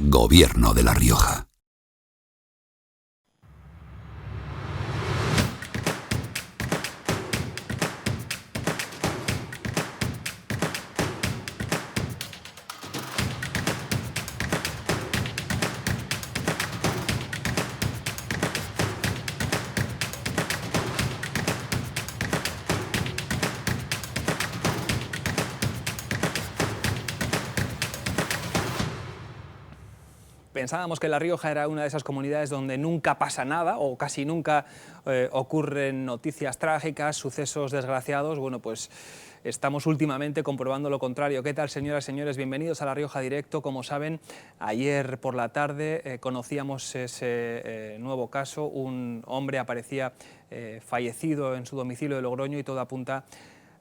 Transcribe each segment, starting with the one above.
Gobierno de La Rioja. Pensábamos que La Rioja era una de esas comunidades donde nunca pasa nada o casi nunca ocurren noticias trágicas, sucesos desgraciados. Bueno, pues estamos últimamente comprobando lo contrario. ¿Qué tal, señoras y señores? Bienvenidos a La Rioja Directo. Como saben, ayer por la tarde conocíamos ese nuevo caso. Un hombre aparecía fallecido en su domicilio de Logroño y todo apunta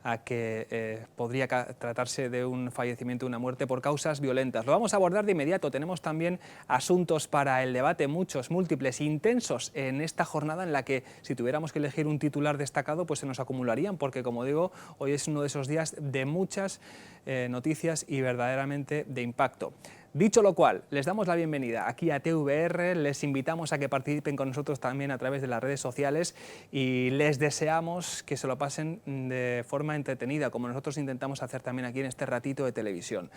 a que podría tratarse de un fallecimiento, una muerte por causas violentas. Lo vamos a abordar de inmediato. Tenemos también asuntos para el debate, muchos, múltiples, intensos en esta jornada en la que, si tuviéramos que elegir un titular destacado, pues se nos acumularían, porque, como digo, hoy es uno de esos días de muchas noticias y verdaderamente de impacto. Dicho lo cual, les damos la bienvenida aquí a TVR, les invitamos a que participen con nosotros también a través de las redes sociales y les deseamos que se lo pasen de forma entretenida, como nosotros intentamos hacer también aquí en este ratito de televisión.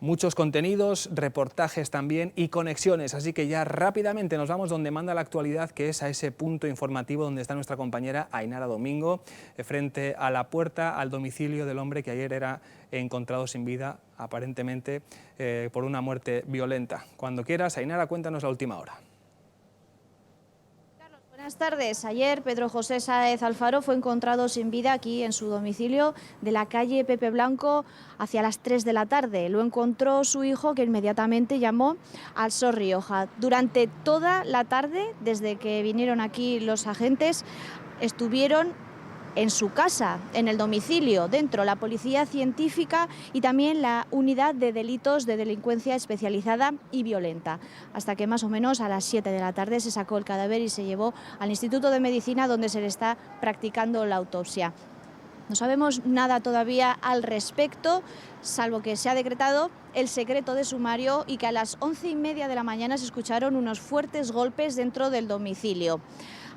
Muchos contenidos, reportajes también y conexiones, así que ya rápidamente nos vamos donde manda la actualidad, que es a ese punto informativo donde está nuestra compañera Ainara Domingo, frente a la puerta al domicilio del hombre que ayer era encontrado sin vida, aparentemente por una muerte violenta. Cuando quieras, Ainara, cuéntanos la última hora. Buenas tardes. Ayer Pedro José Sáez Alfaro fue encontrado sin vida aquí en su domicilio de la calle Pepe Blanco hacia las 3 de la tarde. Lo encontró su hijo, que inmediatamente llamó al SOS Rioja. Durante toda la tarde, desde que vinieron aquí los agentes, estuvieron en su casa, en el domicilio, dentro la policía científica y también la unidad de delitos de delincuencia especializada y violenta, hasta que más o menos a las 7 de la tarde se sacó el cadáver y se llevó al Instituto de Medicina, donde se le está practicando la autopsia. No sabemos nada todavía al respecto, salvo que se ha decretado el secreto de sumario y que a las 11:30 de la mañana se escucharon unos fuertes golpes dentro del domicilio.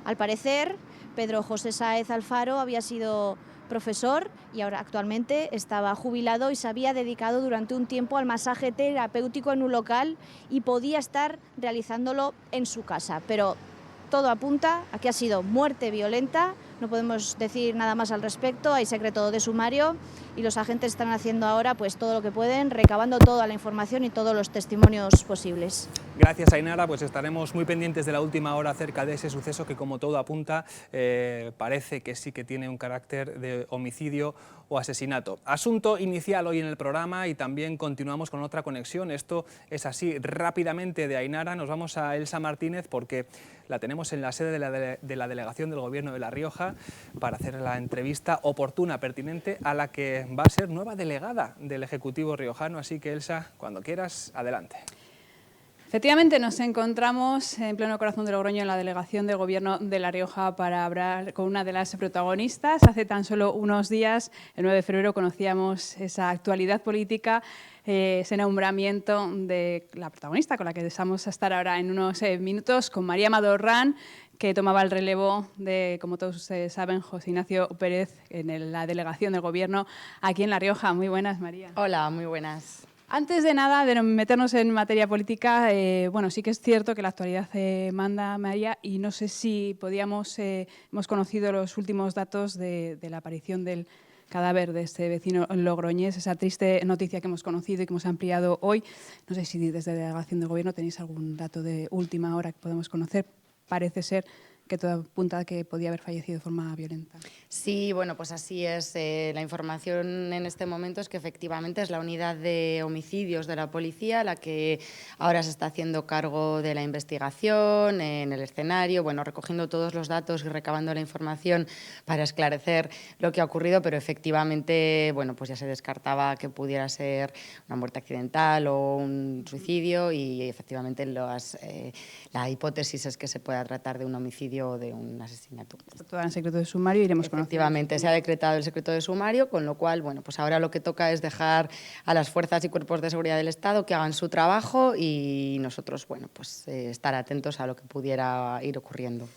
Al parecer, Pedro José Sáez Alfaro había sido profesor y ahora actualmente estaba jubilado y se había dedicado durante un tiempo al masaje terapéutico en un local y podía estar realizándolo en su casa. Pero todo apunta a que ha sido muerte violenta, no podemos decir nada más al respecto, hay secreto de sumario y los agentes están haciendo ahora pues todo lo que pueden, recabando toda la información y todos los testimonios posibles. Gracias, Ainara, pues estaremos muy pendientes de la última hora acerca de ese suceso que, como todo apunta, parece que sí que tiene un carácter de homicidio o asesinato. Asunto inicial hoy en el programa y también continuamos con otra conexión. Esto es así, rápidamente de Ainara nos vamos a Elsa Martínez porque la tenemos en la sede de la delegación del Gobierno de La Rioja para hacer la entrevista oportuna, pertinente, a la que va a ser nueva delegada del Ejecutivo riojano. Así que, Elsa, cuando quieras, adelante. Efectivamente, nos encontramos en pleno corazón de Logroño en la delegación del Gobierno de La Rioja para hablar con una de las protagonistas. Hace tan solo unos días, el 9 de febrero, conocíamos esa actualidad política, ese nombramiento de la protagonista con la que vamos a estar ahora en unos minutos, con María Madorrán, que tomaba el relevo de, como todos ustedes saben, José Ignacio Pérez en la delegación del Gobierno aquí en La Rioja. Muy buenas, María. Hola, muy buenas. Antes de nada, de meternos en materia política, bueno, sí que es cierto que la actualidad manda, María, y no sé si hemos conocido los últimos datos de la aparición del cadáver de este vecino logroñés, esa triste noticia que hemos conocido y que hemos ampliado hoy. No sé si desde la delegación del Gobierno tenéis algún dato de última hora que podemos conocer. Parece ser que todo apunta a que podía haber fallecido de forma violenta. Sí, bueno, pues así es. La información en este momento es que efectivamente es la unidad de homicidios de la policía la que ahora se está haciendo cargo de la investigación en el escenario, bueno, recogiendo todos los datos y recabando la información para esclarecer lo que ha ocurrido, pero efectivamente, bueno, pues ya se descartaba que pudiera ser una muerte accidental o un suicidio y efectivamente la hipótesis es que se pueda tratar de un homicidio homicidio, de un asesinato. Está todo en secreto de sumario, iremos conociendo. Efectivamente, se ha decretado el secreto de sumario, con lo cual, bueno, pues ahora lo que toca es dejar a las fuerzas y cuerpos de seguridad del Estado que hagan su trabajo y nosotros, bueno, pues estar atentos a lo que pudiera ir ocurriendo.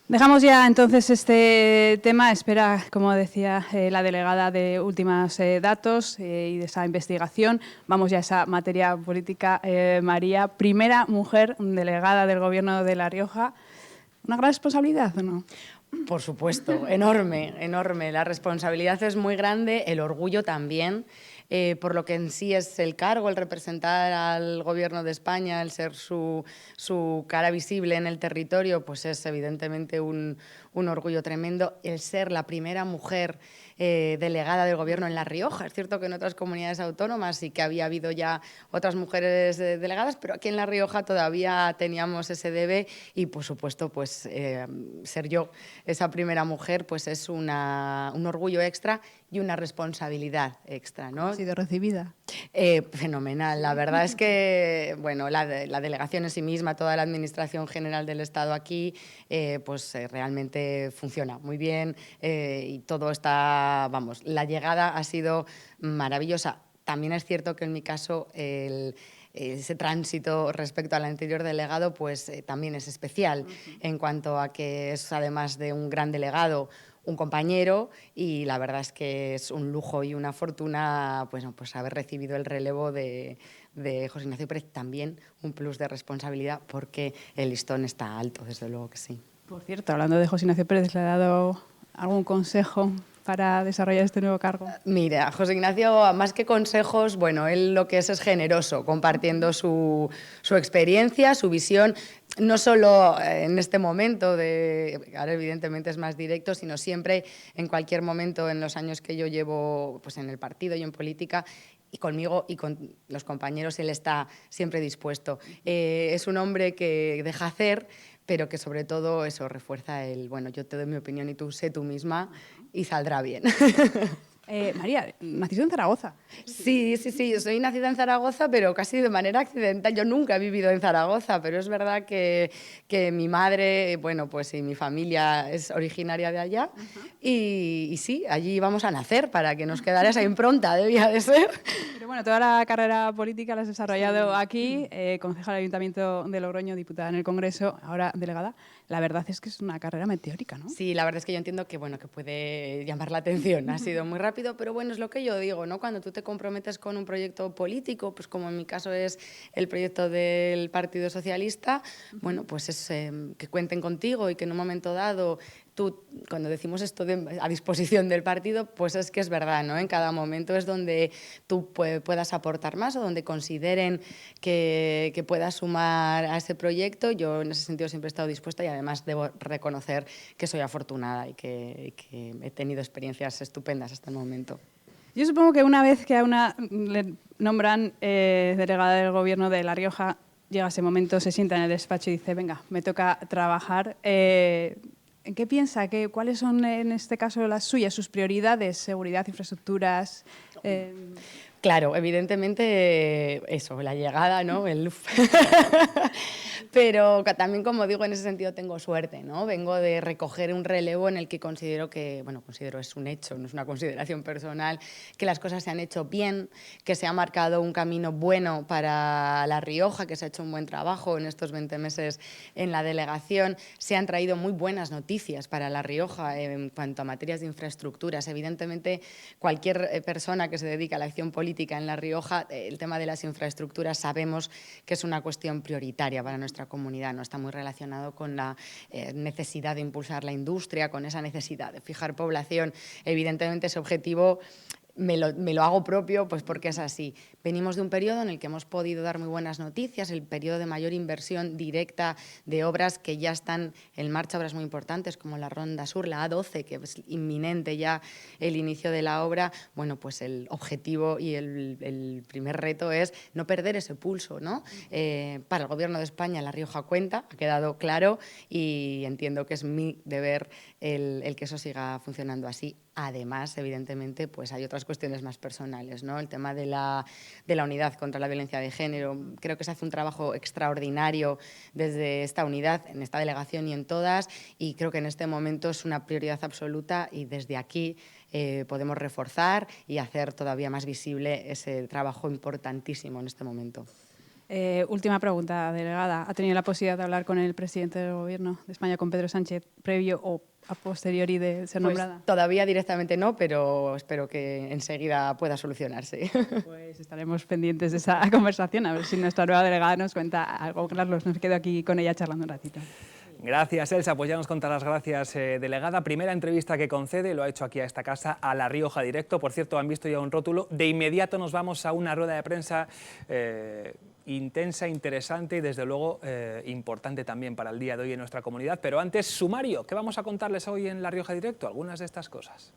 Dejamos ya entonces este tema. Espera, como decía la delegada, de últimos datos y de esa investigación. Vamos ya a esa materia política. María, primera mujer delegada del Gobierno de La Rioja. ¿Una gran responsabilidad o no? Por supuesto, enorme, enorme. La responsabilidad es muy grande, el orgullo también. Por lo que en sí es el cargo, el representar al Gobierno de España, el ser su cara visible en el territorio, pues es evidentemente un orgullo tremendo. El ser la primera mujer delegada del Gobierno en La Rioja. Es cierto que en otras comunidades autónomas sí que había habido ya otras mujeres delegadas, pero aquí en La Rioja todavía teníamos ese debe y, por supuesto, pues ser yo esa primera mujer pues es un orgullo extra y una responsabilidad extra, ¿no? ¿Ha sido recibida? Fenomenal. La verdad es que, bueno, la delegación en sí misma, toda la Administración General del Estado aquí, realmente funciona muy bien y todo está, vamos, la llegada ha sido maravillosa. También es cierto que en mi caso ese tránsito respecto al anterior delegado pues también es especial en cuanto a que es, además de un gran delegado, un compañero, y la verdad es que es un lujo y una fortuna pues haber recibido el relevo de José Ignacio Pérez. También un plus de responsabilidad porque el listón está alto, desde luego que sí. Por cierto, hablando de José Ignacio Pérez, ¿le ha dado algún consejo para desarrollar este nuevo cargo? Mira, José Ignacio, más que consejos, bueno, él lo que es generoso, compartiendo su experiencia, su visión, no solo en este momento, ahora evidentemente es más directo, sino siempre, en cualquier momento, en los años que yo llevo pues, en el partido y en política, y conmigo y con los compañeros, él está siempre dispuesto. Es un hombre que deja hacer, pero que sobre todo eso refuerza bueno, yo te doy mi opinión y tú sé tú misma y saldrá bien. María, naciste en Zaragoza. Sí, yo soy nacida en Zaragoza, pero casi de manera accidental. Yo nunca he vivido en Zaragoza, pero es verdad que mi madre, bueno, pues y mi familia es originaria de allá. Y sí, allí íbamos a nacer para que nos quedara esa impronta, debía de ser. Pero bueno, toda la carrera política la has desarrollado aquí, concejal del Ayuntamiento de Logroño, diputada en el Congreso, ahora delegada. La verdad es que es una carrera meteórica, ¿no? Sí, la verdad es que yo entiendo que, bueno, que puede llamar la atención. Ha sido muy rápido, pero bueno, es lo que yo digo, ¿no? Cuando tú te comprometes con un proyecto político, pues como en mi caso es el proyecto del Partido Socialista, bueno, pues es que cuenten contigo y que en un momento dado tú, cuando decimos esto a disposición del partido, pues es que es verdad, ¿no? En cada momento es donde tú puedas aportar más o donde consideren que puedas sumar a ese proyecto. Yo en ese sentido siempre he estado dispuesta y además debo reconocer que soy afortunada y que he tenido experiencias estupendas hasta el momento. Yo supongo que una vez que a una le nombran delegada del Gobierno de La Rioja, llega ese momento, se sienta en el despacho y dice, venga, me toca trabajar. ¿En qué piensa? ¿Cuáles son, en este caso, las suyas, sus prioridades? ¿Seguridad, infraestructuras? Claro, evidentemente eso, la llegada, ¿no? El Pero también, como digo, en ese sentido tengo suerte, ¿no? Vengo de recoger un relevo en el que considero es un hecho, no es una consideración personal, que las cosas se han hecho bien, que se ha marcado un camino bueno para La Rioja, que se ha hecho un buen trabajo en estos 20 meses en la delegación, se han traído muy buenas noticias para La Rioja en cuanto a materias de infraestructuras. Evidentemente, cualquier persona que se dedica a la acción política en La Rioja, el tema de las infraestructuras sabemos que es una cuestión prioritaria para nuestra comunidad, ¿no? Está muy relacionado con la necesidad de impulsar la industria, con esa necesidad de fijar población. Evidentemente ese objetivo me lo hago propio pues porque es así. Venimos de un periodo en el que hemos podido dar muy buenas noticias, el periodo de mayor inversión directa de obras que ya están en marcha, obras muy importantes como la Ronda Sur, la A12, que es inminente ya el inicio de la obra. Bueno, pues el objetivo y el primer reto es no perder ese pulso, ¿no? Para el Gobierno de España La Rioja cuenta, ha quedado claro y entiendo que es mi deber el que eso siga funcionando así. Además, evidentemente, pues hay otras cuestiones más personales, ¿no? El tema de la unidad contra la violencia de género. Creo que se hace un trabajo extraordinario desde esta unidad, en esta delegación y en todas, y creo que en este momento es una prioridad absoluta y desde aquí podemos reforzar y hacer todavía más visible ese trabajo importantísimo en este momento. Última pregunta, delegada. ¿Ha tenido la posibilidad de hablar con el presidente del Gobierno de España, con Pedro Sánchez, previo o a posteriori de ser nombrada? Pues todavía directamente no, pero espero que enseguida pueda solucionarse. Pues estaremos pendientes de esa conversación, a ver si nuestra nueva delegada nos cuenta algo. Carlos, nos quedo aquí con ella charlando un ratito. Gracias, Elsa. Pues ya nos contará las gracias, delegada. Primera entrevista que concede, lo ha hecho aquí a esta casa, a La Rioja Directo. Por cierto, han visto ya un rótulo. De inmediato nos vamos a una rueda de prensa intensa, interesante y, desde luego, importante también para el día de hoy en nuestra comunidad. Pero antes, sumario. ¿Qué vamos a contarles hoy en La Rioja Directo? Algunas de estas cosas.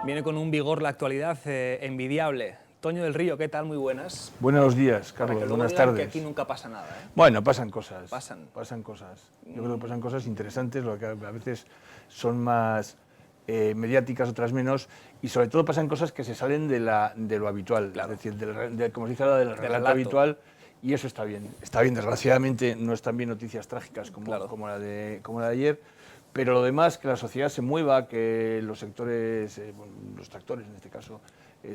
Viene con un vigor la actualidad envidiable. Toño del Río, ¿qué tal? Muy buenas. Buenos días, Para Carlos. que luego Buenas digan tardes. que aquí nunca pasa nada, ¿eh? Bueno, pasan cosas. Pasan Cosas. Yo creo que pasan cosas interesantes, lo que a veces son más mediáticas, otras menos, y sobre todo pasan cosas que se salen de lo habitual, Claro. es decir, como se dice ahora, del relato habitual, y eso está bien. Está bien, desgraciadamente no están bien noticias trágicas como la de ayer, pero lo demás, que la sociedad se mueva, que los sectores, los tractores en este caso,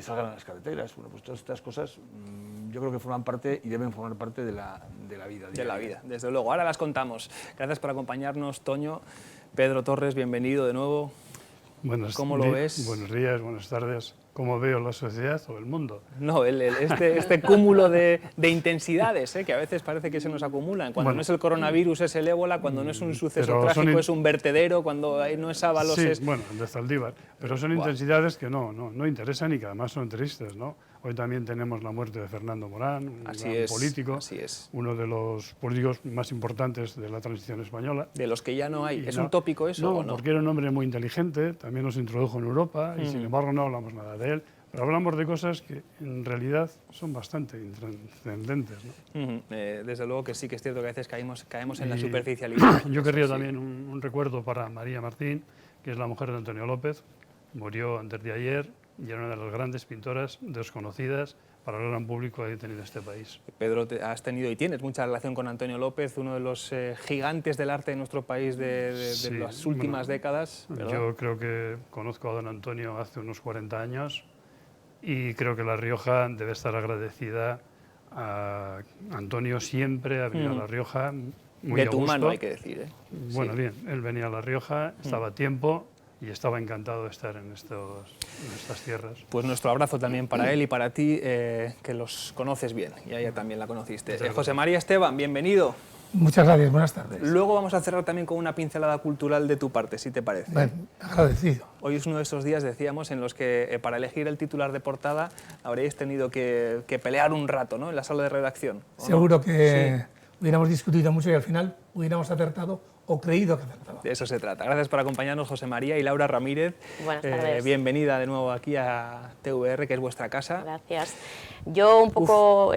salgan a las carreteras. Bueno, pues todas estas cosas yo creo que forman parte y deben formar parte de la vida. De la vida, desde luego. Ahora las contamos. Gracias por acompañarnos, Toño. Pedro Torres, bienvenido de nuevo. ¿Cómo lo ves? Buenos días, buenas tardes. ¿Cómo veo la sociedad o el mundo? No, este cúmulo de intensidades, que a veces parece que se nos acumulan. Cuando no es el coronavirus es el ébola, cuando no es un suceso trágico es un vertedero, cuando no es Ábalos sí, es... bueno, de Zaldívar. Pero son intensidades que no interesan y que además son tristes, ¿no? Hoy también tenemos la muerte de Fernando Morán, un gran político, uno de los políticos más importantes de la transición española. De los que ya no hay. ¿Es un tópico eso o no? Porque era un hombre muy inteligente, también nos introdujo en Europa y sin embargo no hablamos nada de él. Pero hablamos de cosas que en realidad son bastante intrascendentes, ¿no? Desde luego que sí, que es cierto que a veces caemos en la superficialidad. Yo querría también un recuerdo para María Martín, que es la mujer de Antonio López. Murió antes de ayer y era una de las grandes pintoras desconocidas para el gran público que ha tenido este país. Pedro, has tenido y tienes mucha relación con Antonio López, uno de los gigantes del arte de nuestro país de las últimas décadas, ¿verdad? Yo creo que conozco a don Antonio hace unos 40 años y creo que La Rioja debe estar agradecida a Antonio. Siempre ha venido a La Rioja muy de a tu gusto. mano, hay que decir, ¿eh? Bueno, bien, él venía a La Rioja, estaba a tiempo y estaba encantado de estar en estas tierras. Pues nuestro abrazo también para él y para ti, que los conoces bien, y a ella también la conociste. José María Esteban, bienvenido. Muchas gracias, buenas tardes. Luego vamos a cerrar también con una pincelada cultural de tu parte, si te parece. Bueno, agradecido. Hoy es uno de esos días, decíamos, en los que para elegir el titular de portada habréis tenido que pelear un rato, ¿no?, en la sala de redacción. Seguro que hubiéramos discutido mucho y al final hubiéramos acertado o creído que acertaba. De eso se trata. Gracias por acompañarnos, José María y Laura Ramírez. Buenas tardes. Bienvenida de nuevo aquí a TVR, que es vuestra casa. Gracias. Yo un poco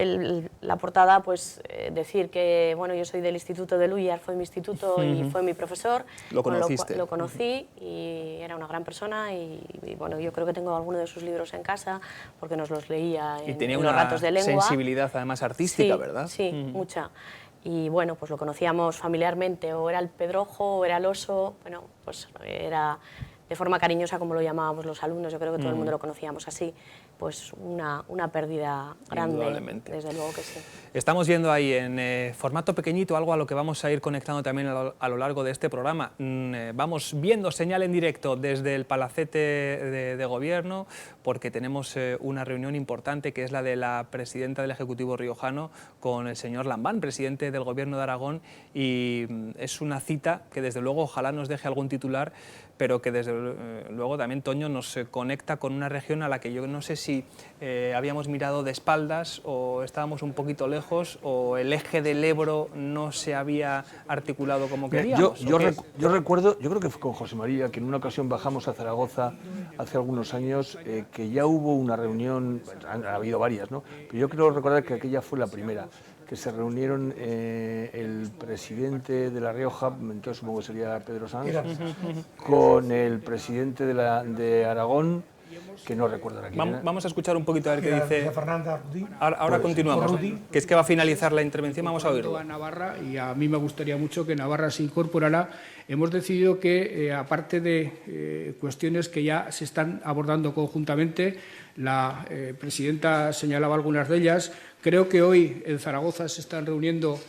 la portada, pues decir que bueno, yo soy del Instituto de Lúyar, fue mi instituto y fue mi profesor. Lo conociste. Lo conocí y era una gran persona y bueno, yo creo que tengo alguno de sus libros en casa porque nos los leía y tenía en una los ratos de lengua. sensibilidad además artística, sí, ¿verdad? Sí, mucha. Y bueno, pues lo conocíamos familiarmente, o era el Pedrojo o era el Oso, bueno, pues era de forma cariñosa como lo llamábamos los alumnos, yo creo que todo el mundo lo conocíamos así, pues una pérdida grande, desde luego que sí. Estamos viendo ahí en formato pequeñito algo a lo que vamos a ir conectando también a lo largo de este programa. Vamos viendo señal en directo desde el Palacete de Gobierno, porque tenemos una reunión importante que es la de la presidenta del Ejecutivo riojano con el señor Lambán, presidente del Gobierno de Aragón, y es una cita que desde luego ojalá nos deje algún titular, pero que desde luego también, Toño, nos conecta con una región a la que yo no sé si si habíamos mirado de espaldas o estábamos un poquito lejos o el eje del Ebro no se había articulado como queríamos. Yo recuerdo, yo creo que fue con José María, que en una ocasión bajamos a Zaragoza hace algunos años, que ya hubo una reunión, ha habido varias, ¿no? Pero yo creo recordar que aquella fue la primera, que se reunieron el presidente de La Rioja, entonces supongo que sería Pedro Sanz, con el presidente de Aragón, que no recuerdo ahora quién era. Vamos a escuchar un poquito a ver qué dice. Fernanda Rudí. Ahora continuamos, que es que va a finalizar la intervención, vamos a oírlo. A Navarra, y a mí me gustaría mucho que Navarra se incorporara. Hemos decidido que, aparte de cuestiones que ya se están abordando conjuntamente, la presidenta señalaba algunas de ellas. Creo que hoy en Zaragoza se están reuniendo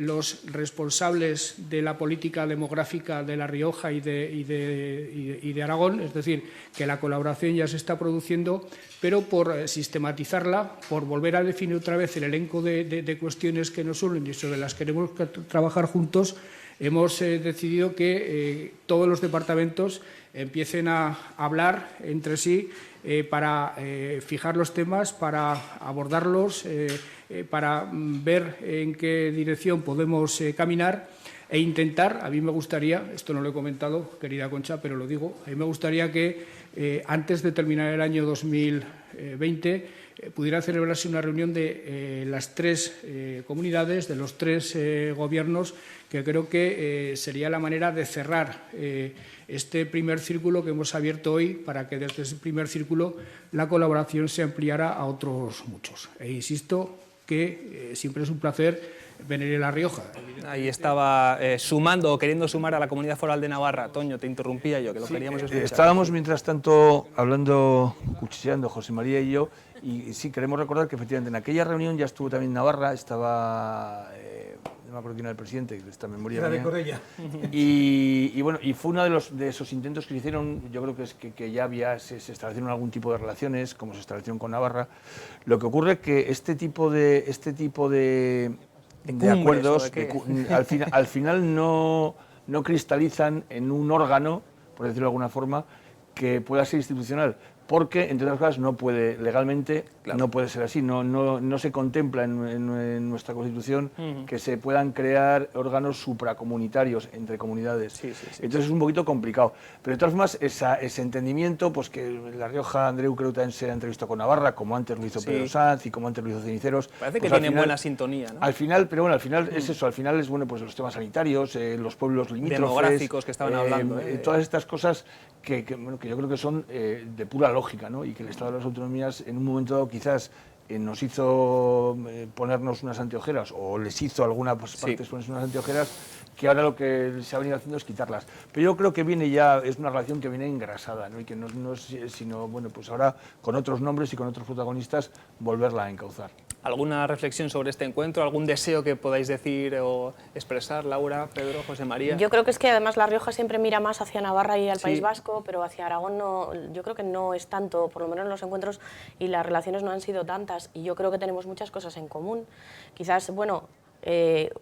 los responsables de la política demográfica de La Rioja y de Aragón, es decir, que la colaboración ya se está produciendo, pero por sistematizarla, por volver a definir otra vez el elenco de cuestiones que nos unen y sobre las que queremos trabajar juntos, hemos decidido que todos los departamentos empiecen a hablar entre sí para fijar los temas, para abordarlos, para ver en qué dirección podemos caminar e intentar, a mí me gustaría, esto no lo he comentado, querida Concha, pero lo digo, a mí me gustaría que antes de terminar el año 2020 pudiera celebrarse una reunión de las tres comunidades, de los tres gobiernos, que creo que sería la manera de cerrar este primer círculo que hemos abierto hoy, para que desde ese primer círculo la colaboración se ampliara a otros muchos. E insisto que siempre es un placer venir a La Rioja. Ahí estaba sumando o queriendo sumar a la Comunidad Foral de Navarra. Toño, te interrumpía yo, que lo queríamos escuchar. Estábamos mientras tanto hablando, cuchicheando José María y yo, y sí, queremos recordar que efectivamente en aquella reunión ya estuvo también Navarra, estaba, no me acuerdo quién era el presidente, de esta memoria Era mía. de Corella. Y bueno, y fue uno de esos intentos que se hicieron, yo creo que es que ya se establecieron algún tipo de relaciones, como se establecieron con Navarra. Lo que ocurre es que este tipo de acuerdos al final no cristalizan en un órgano, por decirlo de alguna forma, que pueda ser institucional, porque, entre otras cosas, no puede, legalmente, no puede ser así, no se contempla en nuestra Constitución que se puedan crear órganos supracomunitarios entre comunidades. Entonces es un poquito complicado. Pero de todas formas, ese entendimiento, pues que en La Rioja, Andreu creo que también se ha entrevistado con Navarra, como antes lo hizo Pedro Sanz y como antes lo hizo Ceniceros. Parece pues que tienen buena sintonía, ¿no? Al final, pero bueno, al final es eso, al final es bueno, pues los temas sanitarios, los pueblos limítrofes, demográficos que estaban hablando. Todas estas cosas que yo creo que son de pura lógica, ¿no? Y que el Estado de las Autonomías en un momento dado quizás nos hizo ponernos unas anteojeras, o les hizo a algunas partes ponerse unas anteojeras, que ahora lo que se ha venido haciendo es quitarlas. Pero yo creo que viene ya, es una relación que viene engrasada, ¿no? Y que no es sino, bueno, pues ahora con otros nombres y con otros protagonistas volverla a encauzar. ¿Alguna reflexión sobre este encuentro? ¿Algún deseo que podáis decir o expresar, Laura, Pedro, José María? Yo creo que es que además La Rioja siempre mira más hacia Navarra y al País Vasco, pero hacia Aragón no, yo creo que no es tanto, por lo menos en los encuentros, y las relaciones no han sido tantas, y yo creo que tenemos muchas cosas en común. Quizás, bueno,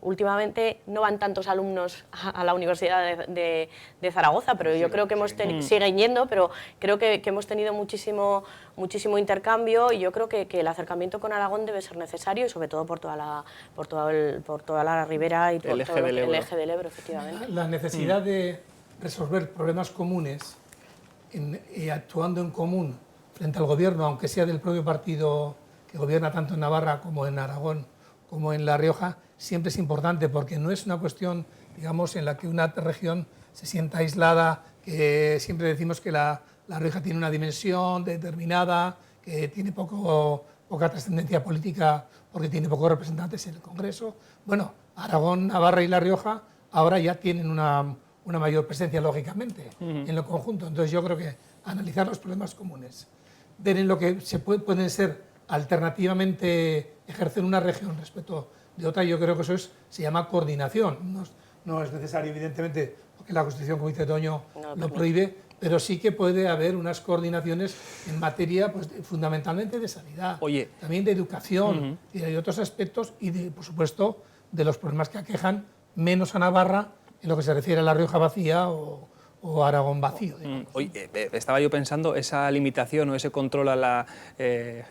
últimamente no van tantos alumnos a la Universidad de Zaragoza, pero yo creo que siguen yendo, pero creo que hemos tenido muchísimo intercambio, y yo creo que el acercamiento con Aragón debe ser necesario, y sobre todo por toda la ribera y por el eje del Ebro, efectivamente. La necesidad de resolver problemas comunes y actuando en común frente al gobierno, aunque sea del propio partido que gobierna tanto en Navarra como en Aragón como en La Rioja, siempre es importante, porque no es una cuestión, digamos, en la que una región se sienta aislada, que siempre decimos que La Rioja tiene una dimensión determinada, que tiene poca trascendencia política porque tiene pocos representantes en el Congreso. Bueno, Aragón, Navarra y La Rioja ahora ya tienen una mayor presencia, lógicamente, en lo conjunto. Entonces yo creo que analizar los problemas comunes, ver en lo que pueden ser alternativamente ejercer una región respecto de otra, yo creo que eso se llama coordinación. No es necesario, evidentemente, porque la Constitución, como dice Toño, lo prohíbe, pero sí que puede haber unas coordinaciones en materia, pues, fundamentalmente de sanidad, también de educación y de otros aspectos, y por supuesto, de los problemas que aquejan menos a Navarra en lo que se refiere a La Rioja vacía o o Aragón vacío. Oye, estaba yo pensando, esa limitación o ese control a la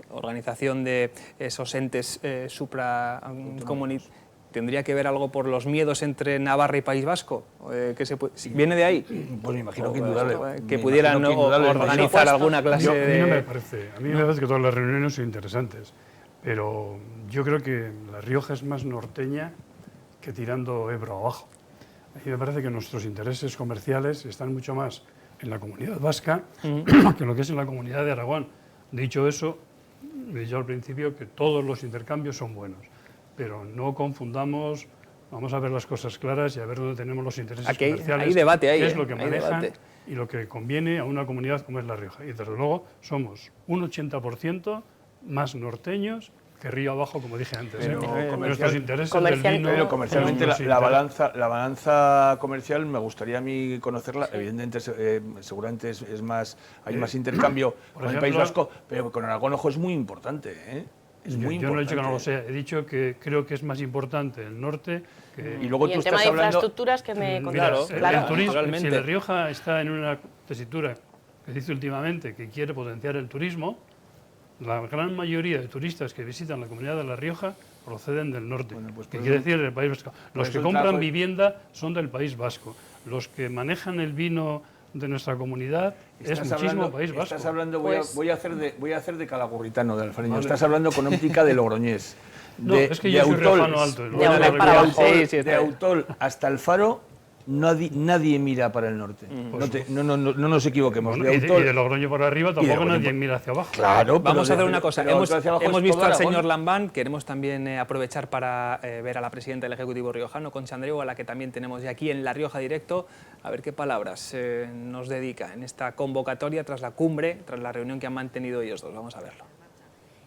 organización de esos entes supracomunitarios, ¿tendría que ver algo por los miedos entre Navarra y País Vasco? ¿Viene de ahí? Pues me imagino que indudable. Que pudieran organizar alguna clase de... A mí me parece que todas las reuniones son interesantes, pero yo creo que La Rioja es más norteña que tirando Ebro abajo. A mí me parece que nuestros intereses comerciales están mucho más en la comunidad vasca que lo que es en la comunidad de Aragón. Dicho eso, he dicho al principio que todos los intercambios son buenos, pero no confundamos, vamos a ver las cosas claras y a ver dónde tenemos los intereses comerciales, hay debate ahí, qué es lo que manejan y lo que conviene a una comunidad como es La Rioja. Y desde luego somos un 80% más norteños que río abajo, como dije antes. Nuestros intereses del vino... Pero comercialmente la balanza comercial me gustaría a mí conocerla. Sí. Evidentemente, seguramente es más, hay más intercambio con el País Vasco, pero con Aragón, ojo, es muy importante, ¿eh? Yo no he dicho que no lo sea, he dicho que creo que es más importante el norte que... Y luego tú el tema de infraestructuras que me contaste. El turismo, si La Rioja está en una tesitura que dice últimamente que quiere potenciar el turismo, la gran mayoría de turistas que visitan la comunidad de La Rioja proceden del norte, que quiere decir del País Vasco. Los que compran vivienda son del País Vasco. Los que manejan el vino de nuestra comunidad es muchísimo País Vasco. Estás hablando, voy a hacer de calagurritano, de alfareño. Vale. Estás hablando con óptica de Logroñés. No, es que yo soy riojano alto. De Autol hasta el Faro, nadie mira para el norte. No nos equivoquemos. Bueno, y de Logroño por arriba tampoco nadie mira hacia abajo. Claro, vamos a hacer una cosa. Hemos visto al señor Lambán, queremos también aprovechar para ver a la presidenta del Ejecutivo riojano, Concha Andreu, a la que también tenemos ya aquí en La Rioja Directo, a ver qué palabras nos dedica en esta convocatoria tras la cumbre, tras la reunión que han mantenido ellos dos. Vamos a verlo.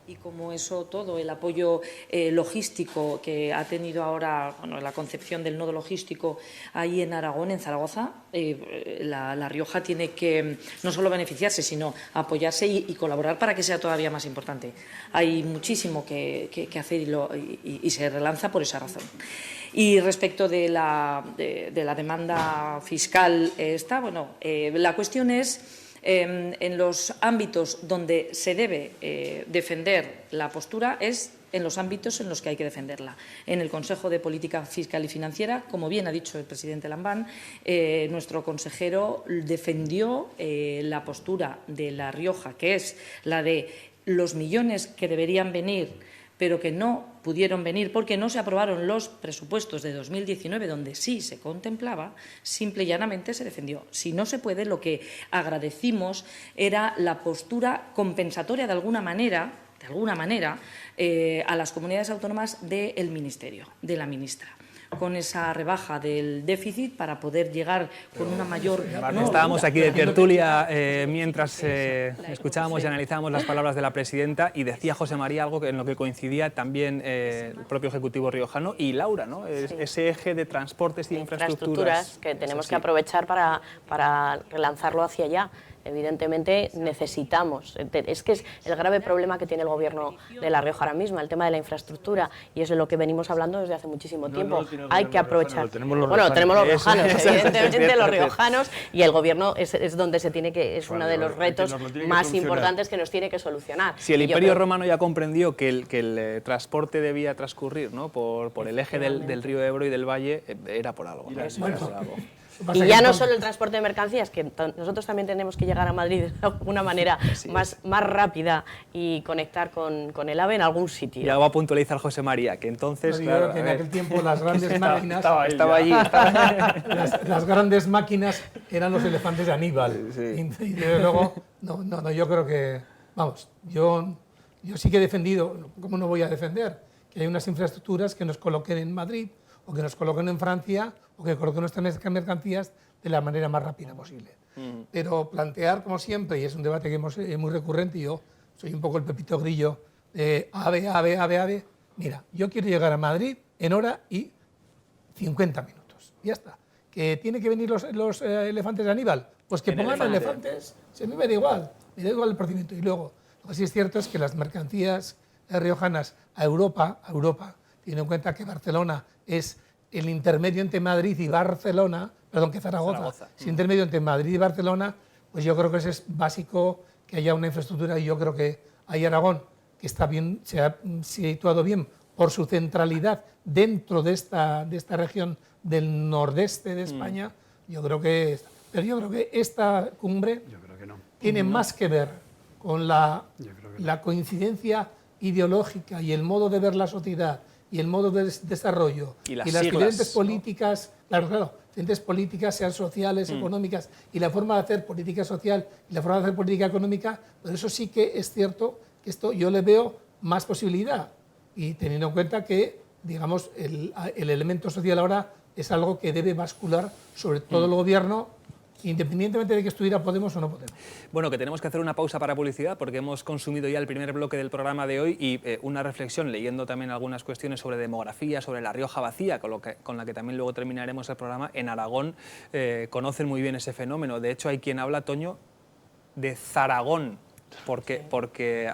Y como eso todo, el apoyo logístico que ha tenido ahora, la concepción del nodo logístico ahí en Aragón, en Zaragoza, la Rioja tiene que no solo beneficiarse, sino apoyarse y colaborar para que sea todavía más importante. Hay muchísimo que hacer y se relanza por esa razón. Y respecto de la demanda fiscal, la cuestión es... en los ámbitos donde se debe defender la postura es en los ámbitos en los que hay que defenderla. En el Consejo de Política Fiscal y Financiera, como bien ha dicho el presidente Lambán, nuestro consejero defendió la postura de La Rioja, que es la de los millones que deberían venir pero que no pudieron venir porque no se aprobaron los presupuestos de 2019, donde sí se contemplaba, simple y llanamente se defendió. Si no se puede, lo que agradecimos era la postura compensatoria de alguna manera, a las comunidades autónomas del Ministerio, de la ministra, con esa rebaja del déficit para poder llegar con una mayor... Estábamos aquí de tertulia mientras escuchábamos y analizábamos las palabras de la presidenta y decía José María algo en lo que coincidía también el propio Ejecutivo riojano y Laura, ¿no? Ese eje de transportes y infraestructuras que tenemos que aprovechar para relanzarlo hacia allá. Evidentemente necesitamos, es que es el grave problema que tiene el Gobierno de La Rioja ahora mismo, el tema de la infraestructura, y eso es lo que venimos hablando desde hace muchísimo tiempo. Hay que aprovechar. Tenemos los riojanos, evidentemente los riojanos, y el Gobierno es donde se tiene que, es uno de los retos más importantes que nos tiene que solucionar. Si el Imperio Romano ya comprendió que el transporte debía transcurrir, ¿no?, por el eje del río Ebro y del Valle, era por algo. Y ya no solo el transporte de mercancías, que nosotros también tenemos que llegar a Madrid de alguna manera más rápida y conectar con el AVE en algún sitio. Ya va a puntualizar José María, que entonces... Yo creo que en aquel tiempo las grandes máquinas... Estaba allí. Las grandes máquinas eran los elefantes de Aníbal. Y desde luego, yo creo que... Vamos, yo sí que he defendido, ¿cómo no voy a defender? Que hay unas infraestructuras que nos coloquen en Madrid o que nos coloquen en Francia o que coloquen nuestras mercancías de la manera más rápida posible. Pero plantear, como siempre, y es un debate que es muy recurrente, y yo soy un poco el Pepito Grillo de AVE. Mira, yo quiero llegar a Madrid en hora y 50 minutos. Ya está. ¿Que tiene que venir los elefantes de Aníbal? Pues que pongan elefantes, se me da igual el procedimiento. Y luego, lo que sí es cierto es que las mercancías riojanas a Europa, teniendo en cuenta que Barcelona es el intermedio entre Madrid y Barcelona, que Zaragoza. Si intermedio entre Madrid y Barcelona, pues yo creo que es básico que haya una infraestructura, y yo creo que ahí Aragón, que está bien, se ha situado bien por su centralidad dentro de esta región del nordeste de España, yo creo que esta cumbre tiene más que ver con la coincidencia ideológica y el modo de ver la sociedad y el modo de desarrollo y las diferentes políticas, diferentes políticas, sean sociales, económicas, y la forma de hacer política social y la forma de hacer política económica, pero eso sí que es cierto que esto yo le veo más posibilidad, y teniendo en cuenta que, digamos, el elemento social ahora es algo que debe bascular sobre todo el gobierno, independientemente de que estuviera Podemos o no Podemos. Bueno, que tenemos que hacer una pausa para publicidad porque hemos consumido ya el primer bloque del programa de hoy, y una reflexión, leyendo también algunas cuestiones sobre demografía, sobre La Rioja vacía, con la que también luego terminaremos el programa. En Aragón conocen muy bien ese fenómeno. De hecho, hay quien habla, Toño, de Zaragón, porque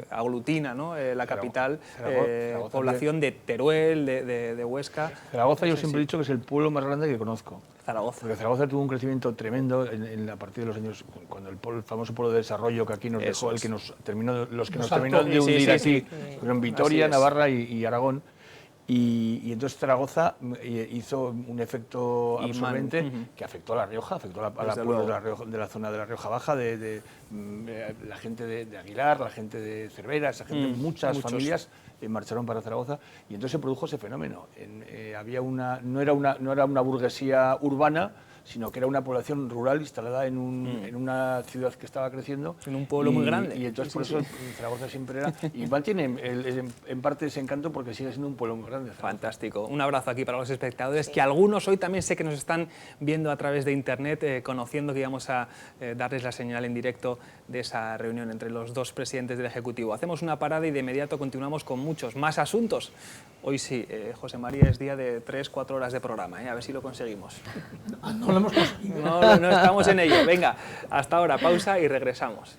aglutina, ¿no? La capital, Zaragoza, población de Teruel, de Huesca. Zaragoza yo siempre he dicho que es el pueblo más grande que conozco. Zaragoza. Porque Zaragoza tuvo un crecimiento tremendo a partir de los años, cuando el famoso polo de desarrollo que aquí nos dejó, los que nos terminó de hundir aquí, en Vitoria, Navarra y Aragón. Y entonces Zaragoza hizo un efecto absorbente que afectó a La Rioja, afectó a la pueblo de la zona de La Rioja Baja, de la gente de Aguilar, la gente de Cervera, esa gente, muchas familias marcharon para Zaragoza, y entonces se produjo ese fenómeno. No era una burguesía urbana, sino que era una población rural instalada en una ciudad que estaba creciendo. En un pueblo muy grande. Y entonces por eso Zaragoza siempre era... Y mantiene en parte ese encanto porque sigue siendo un pueblo muy grande. Zaragoza. Fantástico. Un abrazo aquí para los espectadores, que algunos hoy también sé que nos están viendo a través de internet, conociendo que íbamos a darles la señal en directo de esa reunión entre los dos presidentes del Ejecutivo. Hacemos una parada y de inmediato continuamos con muchos más asuntos. Hoy sí, José María, es día de 3-4 horas de programa, a ver si lo conseguimos. No lo hemos conseguido. No, estamos en ello. Venga, hasta ahora, pausa y regresamos.